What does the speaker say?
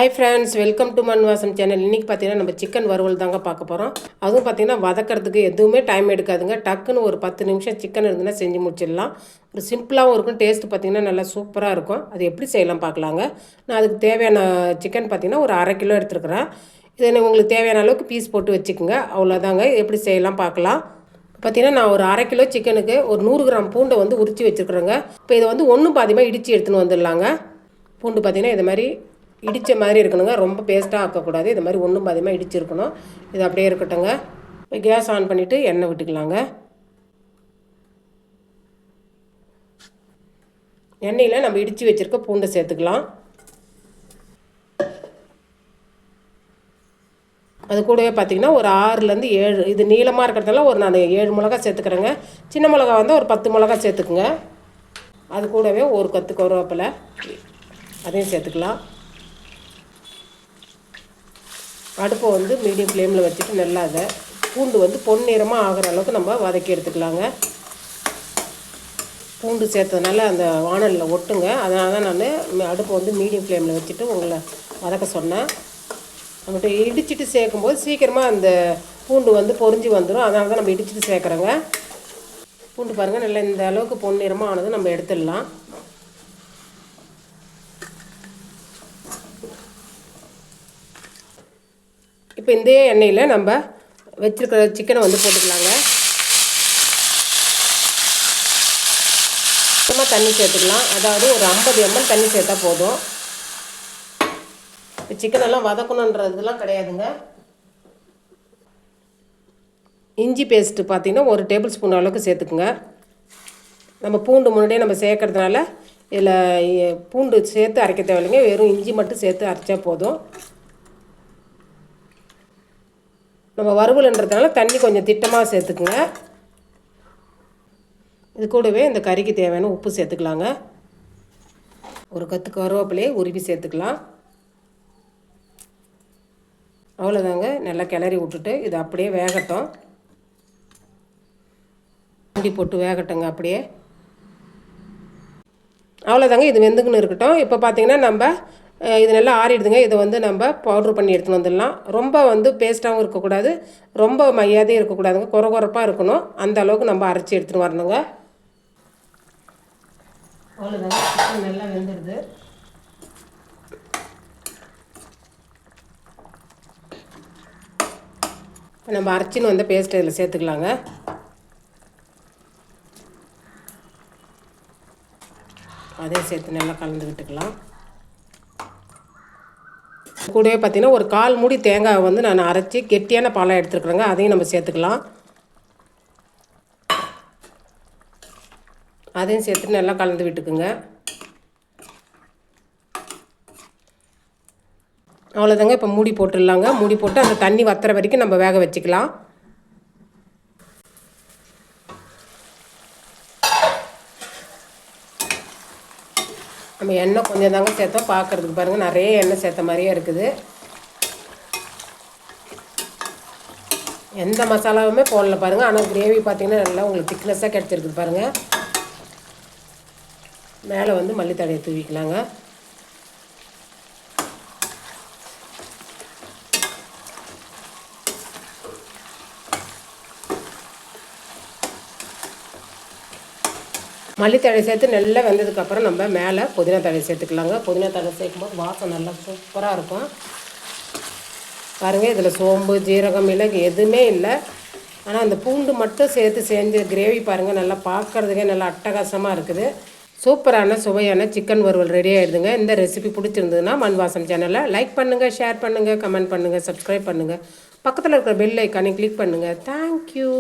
Hi friends, welcome to மண்வாசம் channel. இன்றைக்கி பார்த்தீங்கன்னா நம்ம சிக்கன் வறுவல் தாங்க பார்க்க போகிறோம். அதுவும் பார்த்தீங்கன்னா வதக்கிறதுக்கு எதுவுமே டைம் எடுக்காதுங்க. டக்குன்னு ஒரு 10 நிமிஷம் சிக்கன் இருந்துன்னா செஞ்சு முடிச்சிடலாம். ஒரு சிம்பிளாகவும் இருக்கும். டேஸ்ட்டு பார்த்திங்கன்னா நல்லா சூப்பராக இருக்கும். அது எப்படி செய்யலாம் பார்க்கலாங்க. நான் அதுக்கு தேவையான சிக்கன் பார்த்திங்கன்னா ஒரு 1/2 கிலோ எடுத்துருக்குறேன். இதை உங்களுக்கு தேவையான அளவுக்கு பீஸ் போட்டு வச்சுக்கோங்க. அவ்வளோதாங்க. எப்படி செய்யலாம் பார்க்கலாம். பார்த்திங்கன்னா நான் ஒரு 1/2 கிலோ சிக்கனுக்கு ஒரு 100 கிராம் பூண்டை வந்து உரித்து வச்சுருக்குறேங்க. இப்போ இதை வந்து ஒன்றும் பாதியமாக இடித்து எடுத்துன்னு வந்துடலாங்க. பூண்டு பார்த்திங்கன்னா இது மாதிரி இடித்த மாதிரி இருக்கணுங்க. ரொம்ப பேஸ்ட்டாக ஆக்கக்கூடாது. இது மாதிரி ஒன்றும் பாதியமாக இடிச்சிருக்கணும். இது அப்படியே இருக்கட்டுங்க. இப்போ கேஸ் ஆன் பண்ணிவிட்டு எண்ணெய் விட்டுக்கலாங்க. எண்ணெயில் நம்ம இடித்து வச்சுருக்க பூண்டை சேர்த்துக்கலாம். அது கூடவே பார்த்திங்கன்னா ஒரு 6லேருந்து 7 இது நீளமாக இருக்கிறதால ஒரு நான் 7 மிளகா சேர்த்துக்கிறேங்க. சின்ன மிளகா வந்து ஒரு 10 மிளகா சேர்த்துக்குங்க. அது கூடவே ஒரு கொத்து கருவேப்பிலை அதையும் சேர்த்துக்கலாம். அடுப்பை வந்து மீடியம் ஃப்ளேமில் வச்சுட்டு நல்லா அதை பூண்டு வந்து பொன்னிறமாக ஆகிற அளவுக்கு நம்ம வதக்கி எடுத்துக்கலாங்க. பூண்டு சேர்த்ததுனால அந்த வானலில் ஒட்டுங்க. அதனால தான் நான் அடுப்பை வந்து மீடியம் ஃப்ளேமில் வச்சுட்டு உங்களை வதக்க சொன்னேன். நம்மகிட்ட இடிச்சிட்டு சேர்க்கும்போது சீக்கிரமாக அந்த பூண்டு வந்து பொரிஞ்சு வந்துடும். அதனால தான் நம்ம இடிச்சிட்டு சேர்க்குறோங்க. பூண்டு பாருங்கள், நல்லா இந்த அளவுக்கு பொன்னிறமாக ஆனது நம்ம எடுத்துடலாம். இப்போ இந்த எண்ணெயில் நம்ம வச்சுருக்கிற சிக்கனை வந்து போட்டுக்கலாங்க. சும்மா தண்ணி சேர்த்துக்கலாம். அதாவது ஒரு 50 ml தண்ணி சேர்த்தா போதும். இப்போ சிக்கனெல்லாம் வதக்கணுன்றதுலாம் கிடையாதுங்க. இஞ்சி பேஸ்ட்டு பார்த்திங்கன்னா ஒரு டேபிள் ஸ்பூன் அளவுக்கு சேர்த்துக்குங்க. நம்ம பூண்டு முன்னாடியே நம்ம சேர்க்கறதுனால இதில் பூண்டு சேர்த்து அரைக்க தேவையில்லைங்க. வெறும் இஞ்சி மட்டும் சேர்த்து அரைச்சா போதும். நம்ம வறுவலுன்றதுனால தண்ணி கொஞ்சம் திட்டமாக சேர்த்துக்குங்க. இது கூடவே இந்த கறிக்கு தேவையான உப்பு சேர்த்துக்கலாங்க. ஒரு கொத்து கருவேப்பிலையை உருவி சேர்த்துக்கலாம். அவ்வளோதாங்க. நல்லா கிளறி விட்டுட்டு இது அப்படியே வேகட்டும். மூடி போட்டு வேகட்டுங்க அப்படியே. அவ்வளோதாங்க. இது வெந்துக்குன்னு இருக்கட்டும். இப்போ பார்த்திங்கன்னா நம்ம இது நல்லா ஆறிடுதுங்க. இதை வந்து நம்ம பவுட்ரு பண்ணி எடுத்துன்னு வந்துடலாம். ரொம்ப வந்து பேஸ்ட்டாகவும் இருக்கக்கூடாது, ரொம்ப மையாதையும் இருக்கக்கூடாதுங்க. குறப்பாக இருக்கணும். அந்த அளவுக்கு நம்ம அரைச்சி எடுத்துன்னு வரணுங்க. அவ்வளோதாங்க. சிக்கன் நல்லா வெந்துடுது. இப்போ நம்ம அரைச்சின்னு வந்த பேஸ்ட் இதில் சேர்த்துக்கலாங்க. அதையும் சேர்த்து நல்லா கலந்து விட்டுக்கலாம். கூடவே பார்த்திங்கன்னா ஒரு 1/4 மூடி தேங்காய் வந்து நான் அரைச்சி கெட்டியான பாலாக எடுத்துருக்குறேங்க. அதையும் நம்ம சேர்த்துக்கலாம். அதையும் சேர்த்துட்டு நல்லா கலந்து விட்டுக்குங்க. அவ்வளோதாங்க. இப்போ மூடி போட்டுடலாங்க. மூடி போட்டு அந்த தண்ணி வத்துற வரைக்கும் நம்ம வேக வச்சுக்கலாம். நம்ம எண்ணெய் கொஞ்சம் தாங்க சேர்த்தோம். பார்க்குறதுக்கு பாருங்கள் நிறைய எண்ணெய் சேர்த்த மாதிரியே இருக்குது. எந்த மசாலாவுமே போடல பாருங்கள். ஆனால் கிரேவி பார்த்திங்கன்னா நல்லா உங்களுக்கு திக்னஸாக கிடச்சிருக்குது பாருங்கள். மேலே வந்து மல்லித்தழையை தூவிக்கலாங்க. மல்லித்தழை சேர்த்து நல்லா வெந்ததுக்கப்புறம் நம்ம மேலே புதினா தழை சேர்த்துக்கலாங்க. புதினா தழை சேர்க்கும்போது வாசம் நல்லா சூப்பராக இருக்கும். பாருங்கள், இதில் சோம்பு, ஜீரகம், மிளகு எதுவுமே இல்லை. ஆனால் அந்த பூண்டு மட்டும் சேர்த்து செஞ்ச கிரேவி பாருங்கள், நல்லா பார்க்குறதுக்கே நல்லா அட்டகாசமாக இருக்குது. சூப்பரான சுவையான சிக்கன் வறுவல் ரெடி ஆகிடுதுங்க. இந்த ரெசிபி பிடிச்சிருந்ததுன்னா மண்வாசம் சேனலை லைக் பண்ணுங்கள், ஷேர் பண்ணுங்கள், கமெண்ட் பண்ணுங்கள், சப்ஸ்கிரைப் பண்ணுங்கள். பக்கத்தில் இருக்கிற பெல் ஐக்கானை கிளிக் பண்ணுங்கள். தேங்க்யூ.